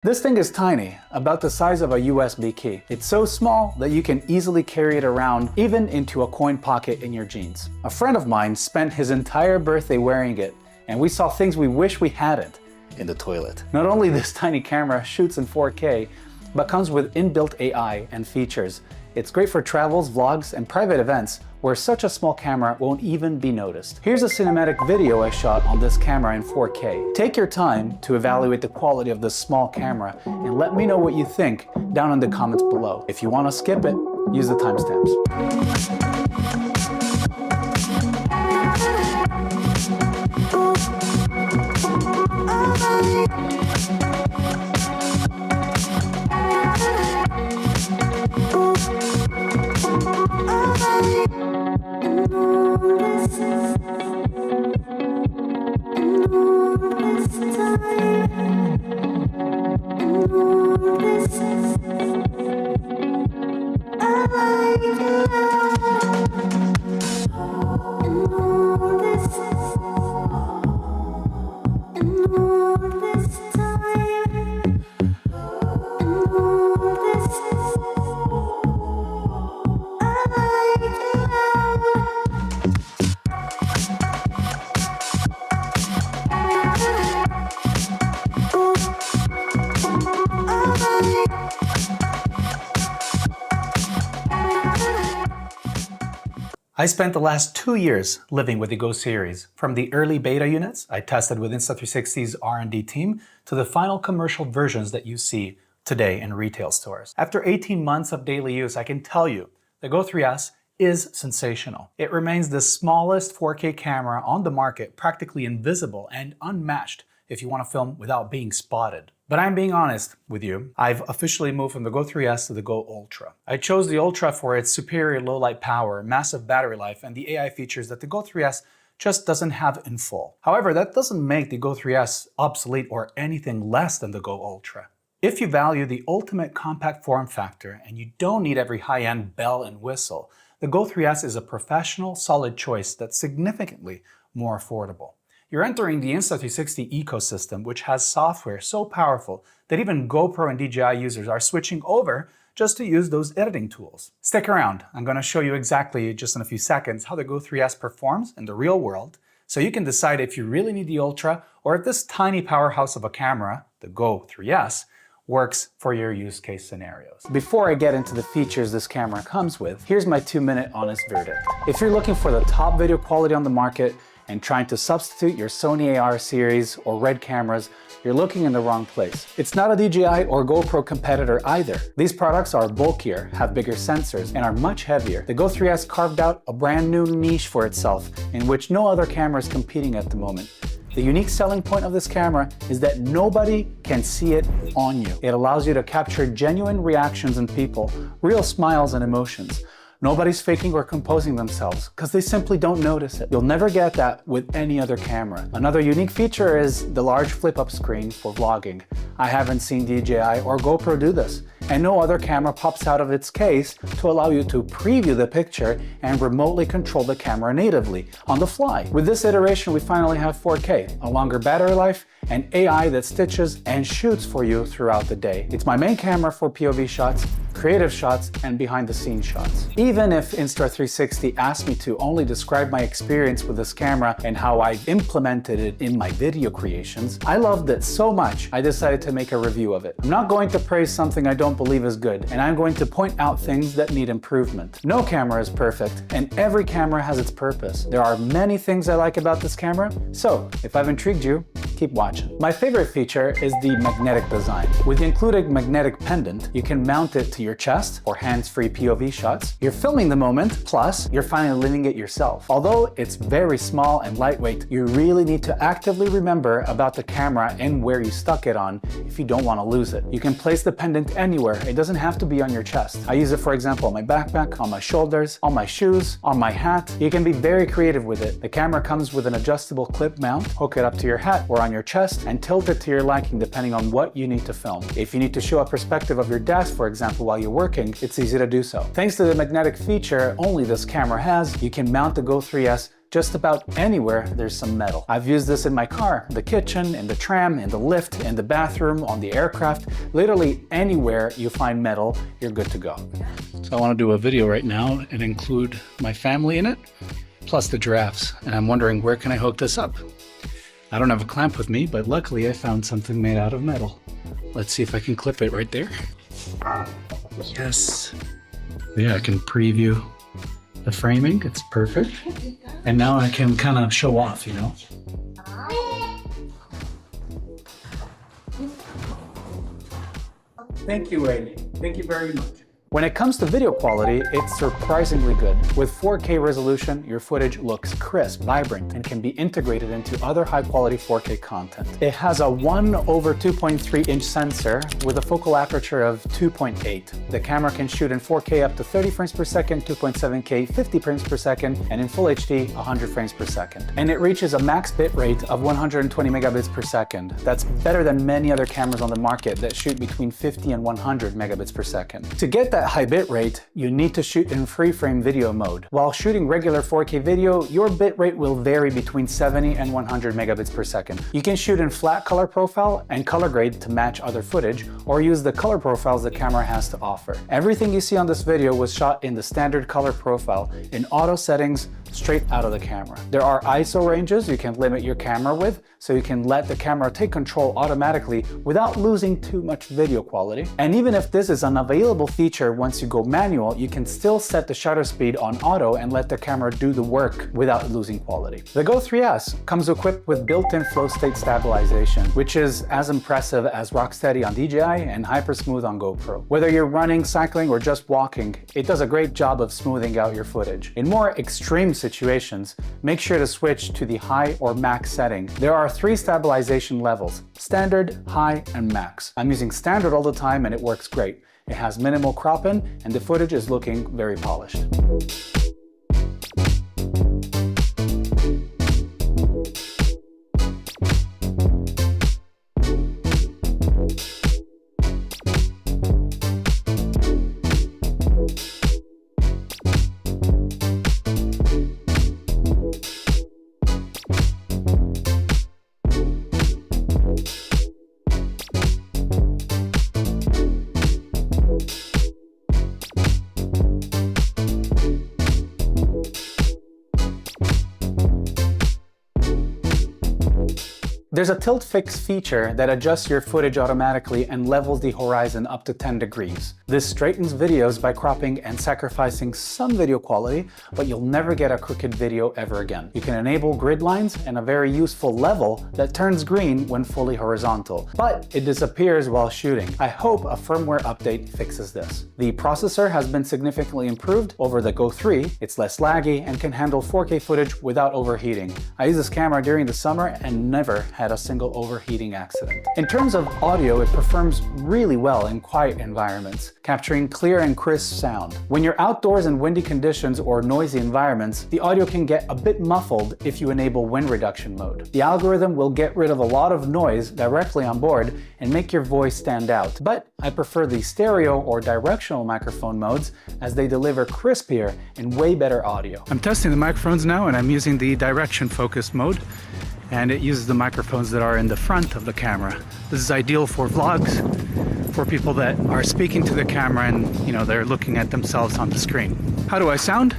This thing is tiny, about the size of a USB key. It's so small that you can easily carry it around, even into a coin pocket in your jeans. A friend of mine spent his entire birthday wearing it, and we saw things we wish we hadn't in the toilet. Not only this tiny camera shoots in 4K, but comes with inbuilt AI and features. It's great for travels, vlogs, and private events where such a small camera won't even be noticed. Here's a cinematic video I shot on this camera in 4K. Take your time to evaluate the quality of this small camera and let me know what you think down in the comments below. If you want to skip it, use the timestamps. I spent the last 2 years living with the Go series. From the early beta units I tested with Insta360's R&D team to the final commercial versions that you see today in retail stores. After 18 months of daily use, I can tell you the Go 3S is sensational. It remains the smallest 4K camera on the market, practically invisible and unmatched if you want to film without being spotted. But I'm being honest with you, I've officially moved from the Go 3S to the Go Ultra. I chose the Ultra for its superior low light power, massive battery life, and the AI features that the Go 3S just doesn't have in full. However, that doesn't make the Go 3S obsolete or anything less than the Go Ultra. If you value the ultimate compact form factor and you don't need every high-end bell and whistle, the Go 3S is a professional, solid choice that's significantly more affordable. You're entering the Insta360 ecosystem, which has software so powerful that even GoPro and DJI users are switching over just to use those editing tools. Stick around, I'm going to show you exactly, just in a few seconds, how the Go 3S performs in the real world, so you can decide if you really need the Ultra or if this tiny powerhouse of a camera, the Go 3S, works for your use case scenarios. Before I get into the features this camera comes with, here's my 2-minute honest verdict. If you're looking for the top video quality on the market, and trying to substitute your Sony AR series or RED cameras, you're looking in the wrong place. It's not a DJI or GoPro competitor either. These products are bulkier, have bigger sensors, and are much heavier. The Go 3S carved out a brand new niche for itself, in which no other camera is competing at the moment. The unique selling point of this camera is that nobody can see it on you. It allows you to capture genuine reactions in people, real smiles and emotions. Nobody's faking or composing themselves because they simply don't notice it. You'll never get that with any other camera. Another unique feature is the large flip-up screen for vlogging. I haven't seen DJI or GoPro do this, and no other camera pops out of its case to allow you to preview the picture and remotely control the camera natively, on the fly. With this iteration, we finally have 4K, a longer battery life, and AI that stitches and shoots for you throughout the day. It's my main camera for POV shots, creative shots, and behind-the-scenes shots. Even if Insta360 asked me to only describe my experience with this camera and how I've implemented it in my video creations, I loved it so much I decided to make a review of it. I'm not going to praise something I don't believe is good, and I'm going to point out things that need improvement. No camera is perfect, and every camera has its purpose. There are many things I like about this camera, so if I've intrigued you, keep watching. My favorite feature is the magnetic design. With the included magnetic pendant, you can mount it to your chest for hands-free POV shots. You're filming the moment, plus you're finally living it yourself. Although it's very small and lightweight, you really need to actively remember about the camera and where you stuck it on if you don't want to lose it. You can place the pendant anywhere. It doesn't have to be on your chest. I use it, for example, on my backpack, on my shoulders, on my shoes, on my hat. You can be very creative with it. The camera comes with an adjustable clip mount. Hook it up to your hat or on your chest and tilt it to your liking depending on what you need to film. If you need to show a perspective of your desk, for example, while you're working, it's easy to do so. Thanks to the magnetic feature only this camera has, you can mount the Go 3S just about anywhere there's some metal. I've used this in my car, the kitchen, in the tram, in the lift, in the bathroom, on the aircraft. Literally anywhere you find metal, you're good to go. So I want to do a video right now and include my family in it, plus the giraffes. And I'm wondering, where can I hook this up? I don't have a clamp with me, but luckily I found something made out of metal. Let's see if I can clip it right there. Yes. Yeah, I can preview the framing. It's perfect. And now I can kind of show off, you know? Thank you, Amy. Thank you very much. When it comes to video quality, it's surprisingly good. With 4K resolution, your footage looks crisp, vibrant, and can be integrated into other high-quality 4K content. It has a 1/2.3-inch sensor with a focal aperture of 2.8. The camera can shoot in 4K up to 30 frames per second, 2.7K 50 frames per second, and in Full HD 100 frames per second. And it reaches a max bit rate of 120 megabits per second. That's better than many other cameras on the market that shoot between 50 and 100 megabits per second. To get that high bit rate, you need to shoot in FreeFrame video mode. While shooting regular 4K video, your bit rate will vary between 70 and 100 megabits per second. You can shoot in flat color profile and color grade to match other footage, or use the color profiles the camera has to offer. Everything you see on this video was shot in the standard color profile in auto settings straight out of the camera. There are ISO ranges you can limit your camera with, so you can let the camera take control automatically without losing too much video quality. And even if this is an available feature once you go manual, you can still set the shutter speed on auto and let the camera do the work without losing quality. The Go 3S comes equipped with built-in FlowState stabilization, which is as impressive as Rocksteady on DJI and Hypersmooth on GoPro. Whether you're running, cycling, or just walking, it does a great job of smoothing out your footage. In more extreme situations, make sure to switch to the high or max setting. There are 3 stabilization levels: standard, high, and max. I'm using standard all the time and it works great. It has minimal cropping and the footage is looking very polished. There's a tilt fix feature that adjusts your footage automatically and levels the horizon up to 10 degrees. This straightens videos by cropping and sacrificing some video quality, but you'll never get a crooked video ever again. You can enable grid lines and a very useful level that turns green when fully horizontal, but it disappears while shooting. I hope a firmware update fixes this. The processor has been significantly improved over the Go 3. It's less laggy and can handle 4K footage without overheating. I used this camera during the summer and never had a single overheating accident. In terms of audio, it performs really well in quiet environments, capturing clear and crisp sound. When you're outdoors in windy conditions or noisy environments, the audio can get a bit muffled if you enable wind reduction mode. The algorithm will get rid of a lot of noise directly on board and make your voice stand out. But I prefer the stereo or directional microphone modes as they deliver crispier and way better audio. I'm testing the microphones now and I'm using the direction focus mode, and it uses the microphones that are in the front of the camera. This is ideal for vlogs, for people that are speaking to the camera and, you know, they're looking at themselves on the screen. How do I sound?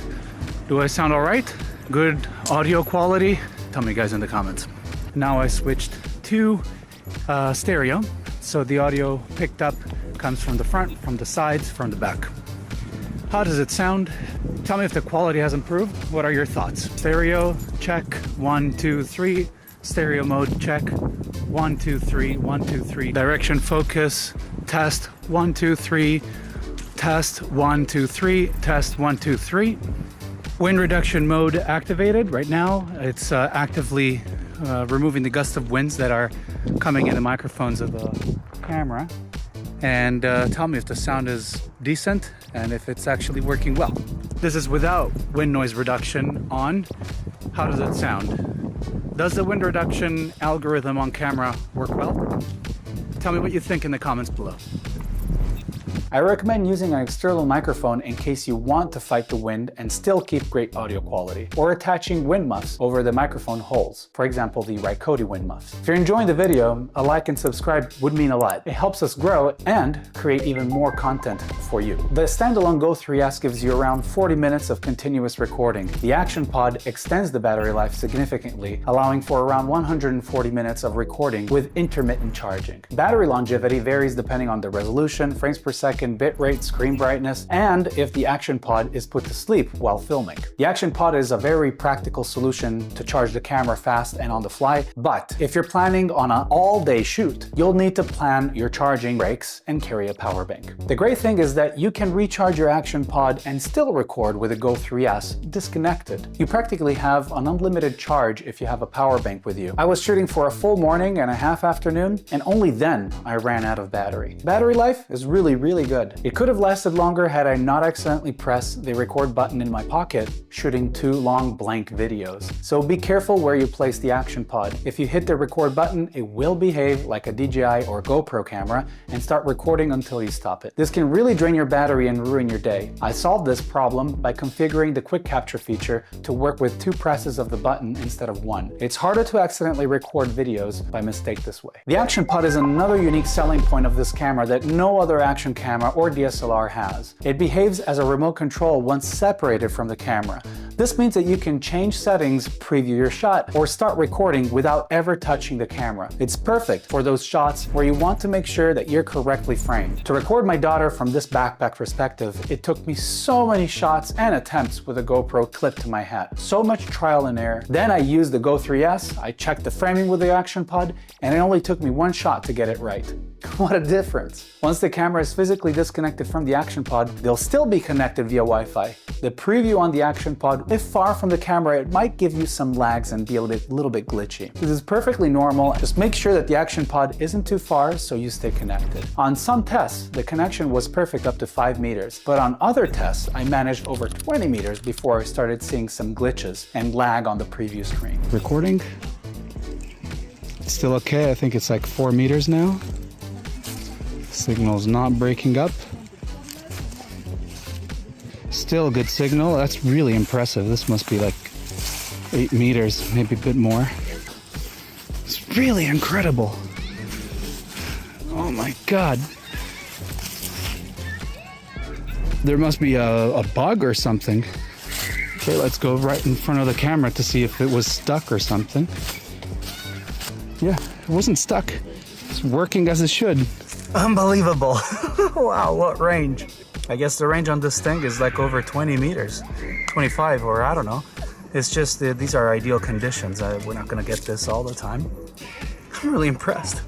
Do I sound all right? Good audio quality? Tell me guys in the comments. Now I switched to stereo, so the audio picked up comes from the front, from the sides, from the back. How does it sound? Tell me if the quality has improved. What are your thoughts? Stereo, check, 1, 2, 3. Stereo mode, check, 1, 2, 3, 1, 2, 3. Direction focus, test, 1, 2, 3. Test, 1, 2, 3. Test, 1, 2, 3. Wind reduction mode activated. Right now, it's actively removing the gust of winds that are coming in the microphones of the camera. And tell me if the sound is decent and if it's actually working well. This is without wind noise reduction on. How does it sound? Does the wind reduction algorithm on camera work well? Tell me what you think in the comments below. I recommend using an external microphone in case you want to fight the wind and still keep great audio quality, or attaching wind muffs over the microphone holes, for example the Rycote wind muffs. If you're enjoying the video, a like and subscribe would mean a lot. It helps us grow and create even more content for you. The standalone Go 3S gives you around 40 minutes of continuous recording. The Action Pod extends the battery life significantly, allowing for around 140 minutes of recording with intermittent charging. Battery longevity varies depending on the resolution, frames per second, bitrate, screen brightness, and if the Action Pod is put to sleep while filming. The Action Pod is a very practical solution to charge the camera fast and on the fly, but if you're planning on an all-day shoot, you'll need to plan your charging breaks and carry a power bank. The great thing is that you can recharge your Action Pod and still record with a Go 3S disconnected. You practically have an unlimited charge if you have a power bank with you. I was shooting for a full morning and a half afternoon, and only then I ran out of battery. Battery life is really good. It could have lasted longer had I not accidentally pressed the record button in my pocket shooting 2 long blank videos. So be careful where you place the Action Pod. If you hit the record button, it will behave like a DJI or GoPro camera and start recording until you stop it. This can really drain your battery and ruin your day. I solved this problem by configuring the quick capture feature to work with 2 presses of the button instead of 1. It's harder to accidentally record videos by mistake this way. The Action Pod is another unique selling point of this camera that no other action camera or DSLR has. It behaves as a remote control once separated from the camera. This means that you can change settings, preview your shot, or start recording without ever touching the camera. It's perfect for those shots where you want to make sure that you're correctly framed. To record my daughter from this backpack perspective, it took me so many shots and attempts with a GoPro clipped to my hat. So much trial and error. Then I used the Go 3S, I checked the framing with the Action Pod, and it only took me 1 shot to get it right. What a difference! Once the camera is physically disconnected from the Action Pod, they'll still be connected via Wi-Fi. The preview on the Action Pod, if far from the camera, it might give you some lags and be a little bit glitchy. This is perfectly normal. Just make sure that the Action Pod isn't too far so you stay connected. On some tests, the connection was perfect up to 5 meters, but on other tests, I managed over 20 meters before I started seeing some glitches and lag on the preview screen. Recording. Still okay. I think it's like 4 meters now. Signal's not breaking up. Still a good signal. That's really impressive. This must be like 8 meters, maybe a bit more. It's really incredible. Oh my God. There must be a bug or something. Okay, let's go right in front of the camera to see if it was stuck or something. Yeah, it wasn't stuck. It's working as it should. Unbelievable. Wow, what range. I guess the range on this thing is like over 20 meters. 25 or I don't know. It's just that these are ideal conditions. We're not gonna get this all the time. I'm really impressed.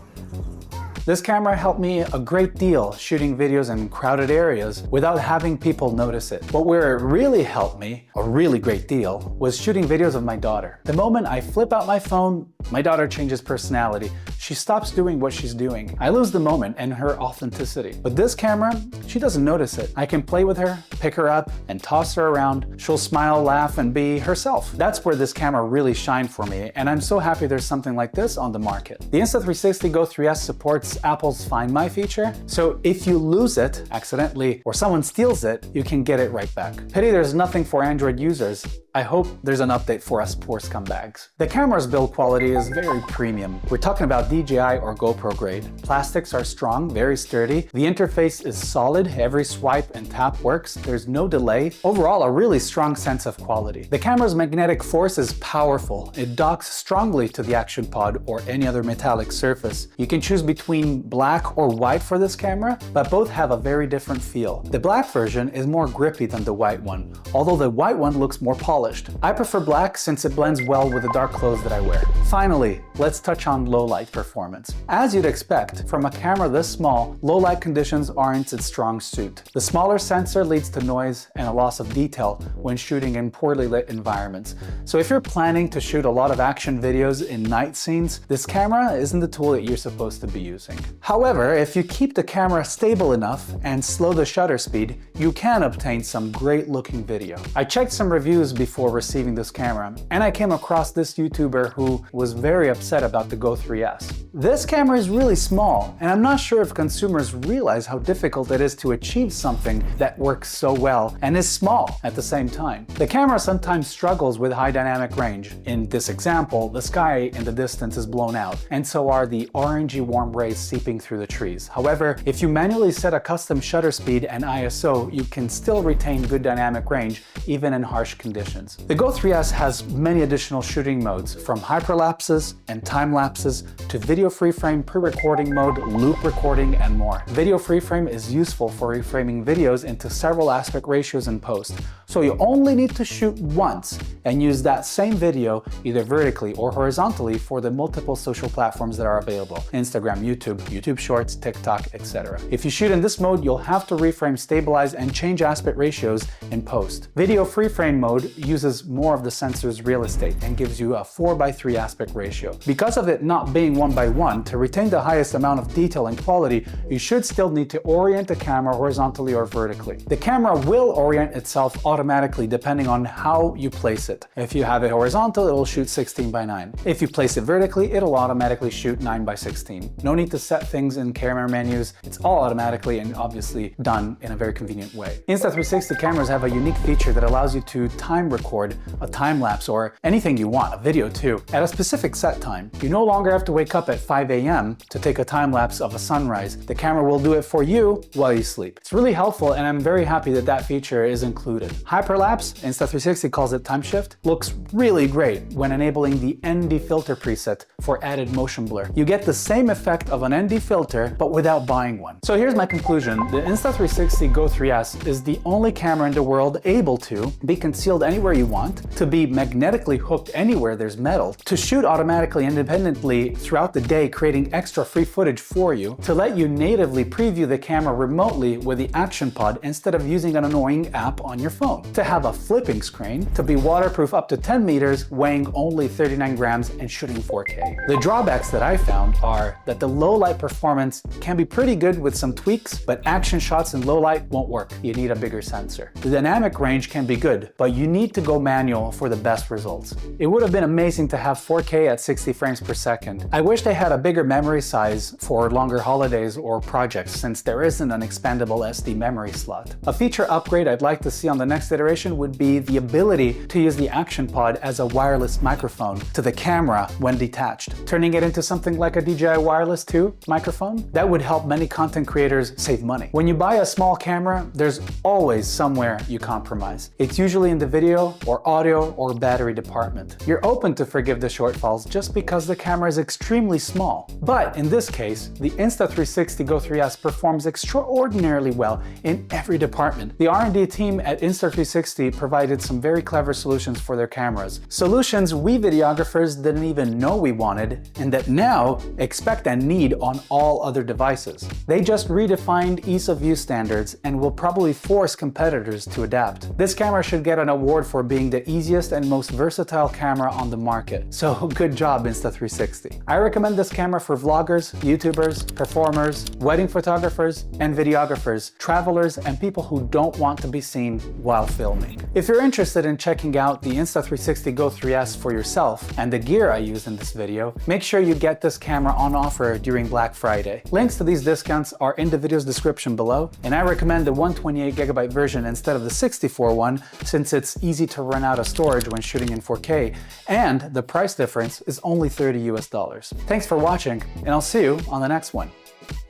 This camera helped me a great deal shooting videos in crowded areas without having people notice it. But where it really helped me, a really great deal, was shooting videos of my daughter. The moment I flip out my phone, my daughter changes personality. She stops doing what she's doing. I lose the moment and her authenticity. With this camera, she doesn't notice it. I can play with her, pick her up, and toss her around. She'll smile, laugh, and be herself. That's where this camera really shined for me, and I'm so happy there's something like this on the market. The Insta360 GO 3S supports Apple's Find My feature, so if you lose it accidentally or someone steals it, you can get it right back. Pity there's nothing for Android users. I hope there's an update for us poor scumbags. The camera's build quality is very premium. We're talking about DJI or GoPro grade. Plastics are strong, very sturdy. The interface is solid, every swipe and tap works, there's no delay. Overall, a really strong sense of quality. The camera's magnetic force is powerful. It docks strongly to the Action Pod or any other metallic surface. You can choose between black or white for this camera, but both have a very different feel. The black version is more grippy than the white one, although the white one looks more polished. I prefer black since it blends well with the dark clothes that I wear. Finally, let's touch on low light performance. As you'd expect, from a camera this small, low light conditions aren't its strong suit. The smaller sensor leads to noise and a loss of detail when shooting in poorly lit environments. So if you're planning to shoot a lot of action videos in night scenes, this camera isn't the tool that you're supposed to be using. However, if you keep the camera stable enough and slow the shutter speed, you can obtain some great looking video. I checked some reviews before before receiving this camera, and I came across this YouTuber who was very upset about the Go 3S. This camera is really small, and I'm not sure if consumers realize how difficult it is to achieve something that works so well and is small at the same time. The camera sometimes struggles with high dynamic range. In this example, the sky in the distance is blown out, and so are the orangey warm rays seeping through the trees. However, if you manually set a custom shutter speed and ISO, you can still retain good dynamic range even in harsh conditions. The Go 3S has many additional shooting modes, from hyperlapses and time lapses to video FreeFrame, pre-recording mode, loop recording, and more. Video FreeFrame is useful for reframing videos into several aspect ratios in post, so you only need to shoot once and use that same video either vertically or horizontally for the multiple social platforms that are available: Instagram, YouTube, YouTube Shorts, TikTok, etc. If you shoot in this mode, you'll have to reframe, stabilize, and change aspect ratios in post. Video FreeFrame mode uses more of the sensor's real estate and gives you a 4:3 aspect ratio. Because of it not being 1:1, to retain the highest amount of detail and quality, you should still need to orient the camera horizontally or vertically. The camera will orient itself automatically depending on how you place it. If you have it horizontal, it'll shoot 16:9. If you place it vertically, it'll automatically shoot 9:16. No need to set things in camera menus. It's all automatically and obviously done in a very convenient way. Insta360 cameras have a unique feature that allows you to time record a time lapse or anything you want, a video too, at a specific set time. You no longer have to wake up at 5 a.m. to take a time lapse of a sunrise. The camera will do it for you while you sleep. It's really helpful, and I'm very happy that that feature is included. Hyperlapse, Insta360 calls it time shift, looks really great when enabling the ND filter preset for added motion blur. You get the same effect of an ND filter, but without buying one. So here's my conclusion. The Insta360 Go 3S is the only camera in the world able to be concealed anywhere you want, to be magnetically hooked anywhere there's metal, to shoot automatically independently throughout the day, creating extra free footage for you, to let you natively preview the camera remotely with the Action Pod instead of using an annoying app on your phone, to have a flipping screen, to be waterproof up to 10 meters, weighing only 39 grams and shooting 4K. The drawbacks that I found are that the low light performance can be pretty good with some tweaks, but action shots in low light won't work. You need a bigger sensor. The dynamic range can be good, but you need to go manual for the best results. It would have been amazing to have 4K at 60 frames per second. I wish they had a bigger memory size for longer holidays or projects, since there isn't an expandable SD memory slot. A feature upgrade I'd like to see on the next iteration would be the ability to use the Action Pod as a wireless microphone to the camera when detached, turning it into something like a DJI Wireless 2 microphone. That would help many content creators save money. When you buy a small camera, there's always somewhere you compromise. It's usually in the video or audio or battery department. You're open to forgive the shortfalls just because the camera is extremely small. But in this case, the Insta360 Go 3S performs extraordinarily well in every department. The R&D team at Insta360 provided some very clever solutions for their cameras. Solutions we videographers didn't even know we wanted, and that now expect and need on all other devices. They just redefined ease of use standards and will probably force competitors to adapt. This camera should get an award for being the easiest and most versatile camera on the market. So good job, Insta360. I recommend this camera for vloggers, YouTubers, performers, wedding photographers, and videographers, travelers, and people who don't want to be seen while filming. If you're interested in checking out the Insta360 Go 3S for yourself and the gear I used in this video, make sure you get this camera on offer during Black Friday. Links to these discounts are in the video's description below, and I recommend the 128GB version instead of the 64 one, since it's easy to run out of storage when shooting in 4K, and the price difference is only $30 US. Thanks for watching, and I'll see you on the next one.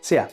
See ya.